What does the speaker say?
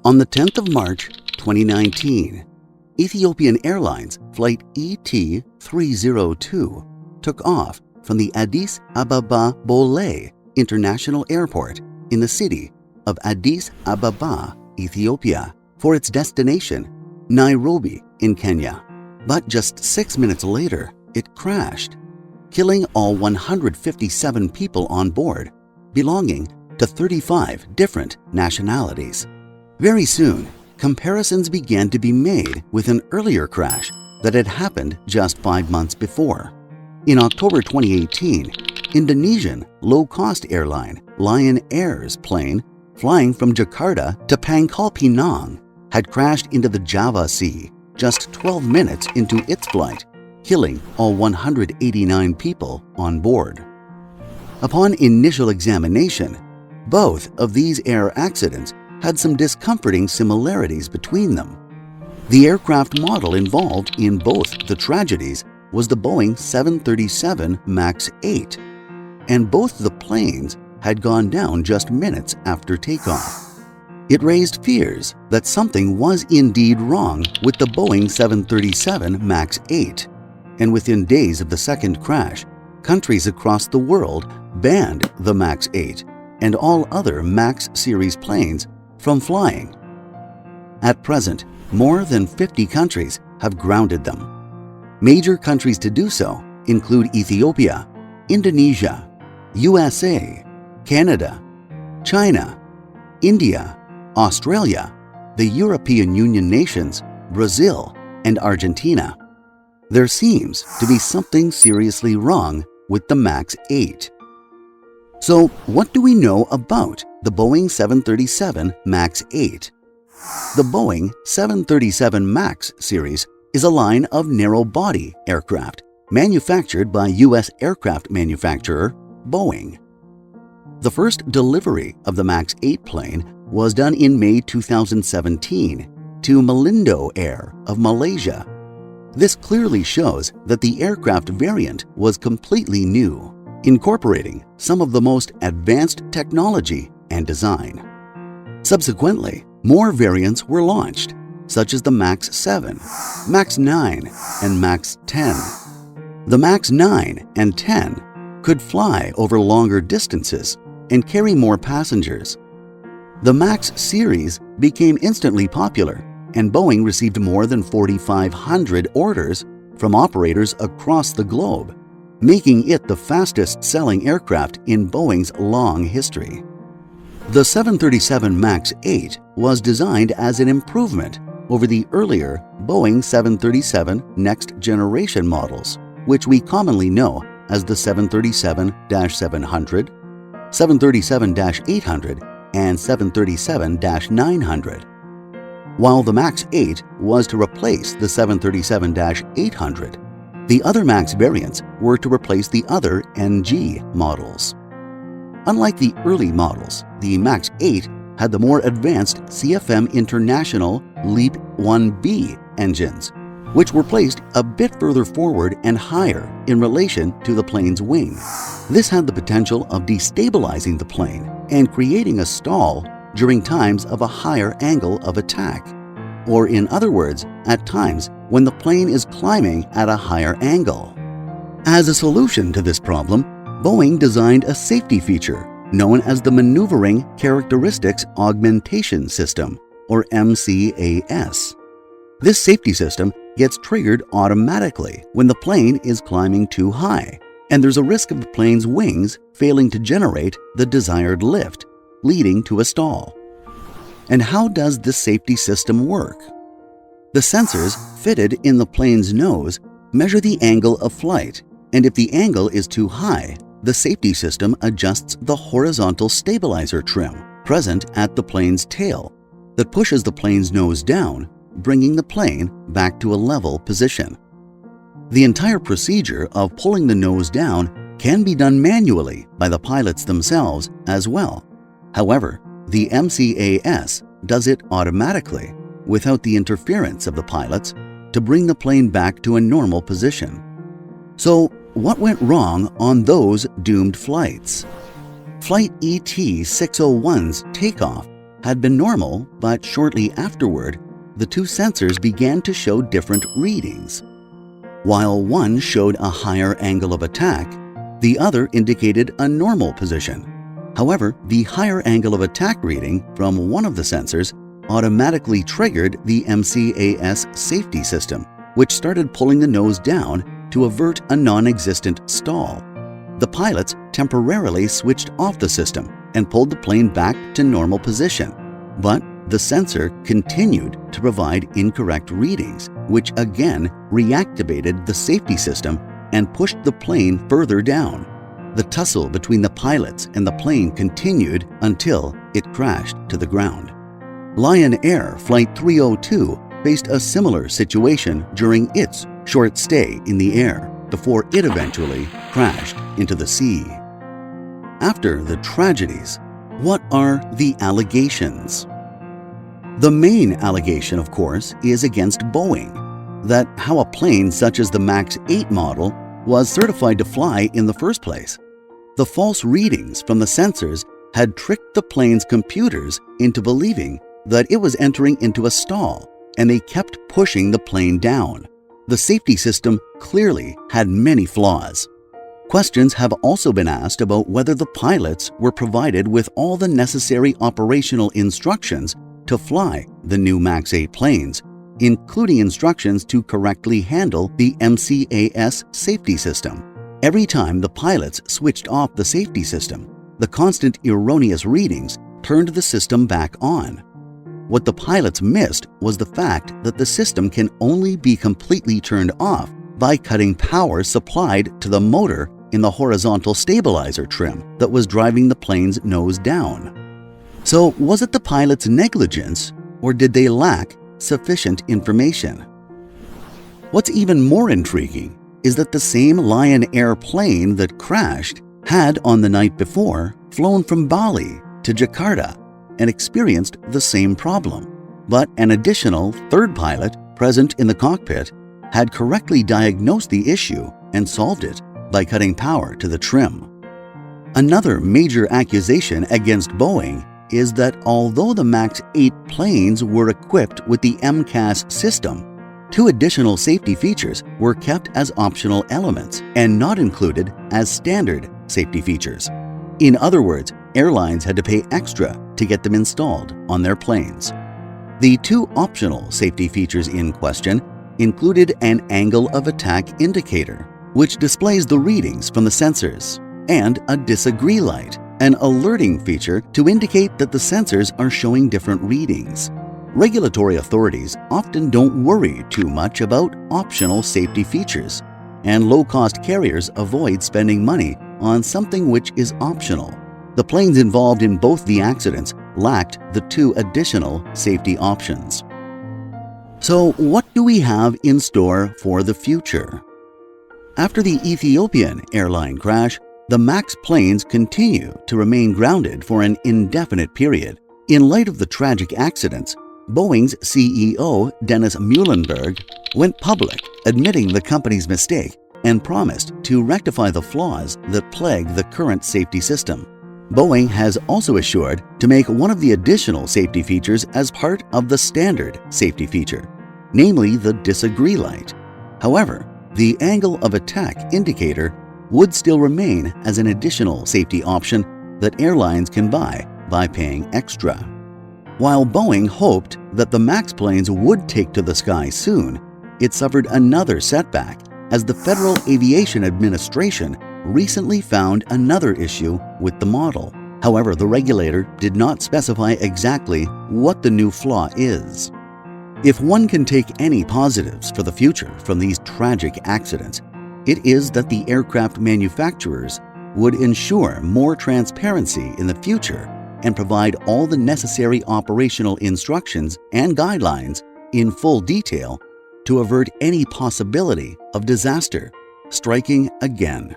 On the 10th of March, 2019, Ethiopian Airlines Flight ET-302 took off from the Addis Ababa Bole International Airport in the city of Addis Ababa, Ethiopia, for its destination, Nairobi in Kenya. But just 6 minutes later, it crashed, killing all 157 people on board, belonging to 35 different nationalities. Very soon, comparisons began to be made with an earlier crash that had happened just 5 months before. In October 2018, Indonesian low-cost airline Lion Air's plane flying from Jakarta to Pangkalpinang had crashed into the Java Sea just 12 minutes into its flight, killing all 189 people on board. Upon initial examination, both of these air accidents had some discomforting similarities between them. The aircraft model involved in both the tragedies was the Boeing 737 MAX 8, and both the planes had gone down just minutes after takeoff. It raised fears that something was indeed wrong with the Boeing 737 MAX 8, and within days of the second crash, countries across the world banned the MAX 8 and all other MAX series planes from flying. At present, more than 50 countries have grounded them. Major countries to do so include Ethiopia, Indonesia, USA, Canada, China, India, Australia, the European Union nations, Brazil, and Argentina. There seems to be something seriously wrong with the MAX 8. So, what do we know about the Boeing 737 MAX 8? The Boeing 737 MAX series is a line of narrow-body aircraft manufactured by U.S. aircraft manufacturer Boeing. The first delivery of the MAX 8 plane was done in May 2017 to Malindo Air of Malaysia. This clearly shows that the aircraft variant was completely new, incorporating some of the most advanced technology and design. Subsequently, more variants were launched, such as the MAX 7, MAX 9, and MAX 10. The MAX 9 and 10 could fly over longer distances and carry more passengers. The MAX series became instantly popular, and Boeing received more than 4,500 orders from operators across the globe, making it the fastest-selling aircraft in Boeing's long history. The 737 MAX 8 was designed as an improvement over the earlier Boeing 737 Next Generation models, which we commonly know as the 737-700, 737-800, and 737-900. While the MAX 8 was to replace the 737-800, the other MAX variants were to replace the other NG models. Unlike the early models, the MAX 8 had the more advanced CFM International LEAP 1B engines, which were placed a bit further forward and higher in relation to the plane's wing. This had the potential of destabilizing the plane and creating a stall during times of a higher angle of attack, or in other words, at times when the plane is climbing at a higher angle. As a solution to this problem, Boeing designed a safety feature known as the Maneuvering Characteristics Augmentation System, or MCAS. This safety system gets triggered automatically when the plane is climbing too high, and there's a risk of the plane's wings failing to generate the desired lift, leading to a stall. And how does this safety system work? The sensors fitted in the plane's nose measure the angle of flight, and if the angle is too high, the safety system adjusts the horizontal stabilizer trim present at the plane's tail that pushes the plane's nose down, bringing the plane back to a level position. The entire procedure of pulling the nose down can be done manually by the pilots themselves as well. However, the MCAS does it automatically without the interference of the pilots to bring the plane back to a normal position. So, what went wrong on those doomed flights? Flight ET-601's takeoff had been normal, but shortly afterward, the two sensors began to show different readings. While one showed a higher angle of attack, the other indicated a normal position. However, the higher angle of attack reading from one of the sensors automatically triggered the MCAS safety system, which started pulling the nose down to avert a non-existent stall. The pilots temporarily switched off the system and pulled the plane back to normal position, but the sensor continued to provide incorrect readings, which again reactivated the safety system and pushed the plane further down. The tussle between the pilots and the plane continued until it crashed to the ground. Lion Air Flight 302 faced a similar situation during its short stay in the air before it eventually crashed into the sea. After the tragedies, what are the allegations? The main allegation, of course, is against Boeing, that how a plane such as the MAX 8 model was certified to fly in the first place. The false readings from the sensors had tricked the plane's computers into believing that it was entering into a stall, and they kept pushing the plane down. The safety system clearly had many flaws. Questions have also been asked about whether the pilots were provided with all the necessary operational instructions to fly the new MAX 8 planes, including instructions to correctly handle the MCAS safety system. Every time the pilots switched off the safety system, the constant erroneous readings turned the system back on. What the pilots missed was the fact that the system can only be completely turned off by cutting power supplied to the motor in the horizontal stabilizer trim that was driving the plane's nose down. So was it the pilots' negligence, or did they lack sufficient information? What's even more intriguing is that the same Lion Air plane that crashed had on the night before flown from Bali to Jakarta and experienced the same problem, but an additional third pilot present in the cockpit had correctly diagnosed the issue and solved it by cutting power to the trim. Another major accusation against Boeing is that although the MAX 8 planes were equipped with the MCAS system, two additional safety features were kept as optional elements and not included as standard safety features. In other words, airlines had to pay extra to get them installed on their planes. The two optional safety features in question included an angle of attack indicator, which displays the readings from the sensors, and a disagree light, an alerting feature to indicate that the sensors are showing different readings. Regulatory authorities often don't worry too much about optional safety features, and low-cost carriers avoid spending money on something which is optional. The planes involved in both the accidents lacked the two additional safety options. So what do we have in store for the future? After the Ethiopian airline crash, the MAX planes continue to remain grounded for an indefinite period. In light of the tragic accidents, Boeing's CEO, Dennis Muilenburg, went public admitting the company's mistake and promised to rectify the flaws that plague the current safety system. Boeing has also assured to make one of the additional safety features as part of the standard safety feature, namely the disagree light. However, the angle of attack indicator would still remain as an additional safety option that airlines can buy by paying extra. While Boeing hoped that the MAX planes would take to the sky soon, it suffered another setback as the Federal Aviation Administration recently found another issue with the model. However, the regulator did not specify exactly what the new flaw is. If one can take any positives for the future from these tragic accidents, it is that the aircraft manufacturers would ensure more transparency in the future and provide all the necessary operational instructions and guidelines in full detail to avert any possibility of disaster striking again.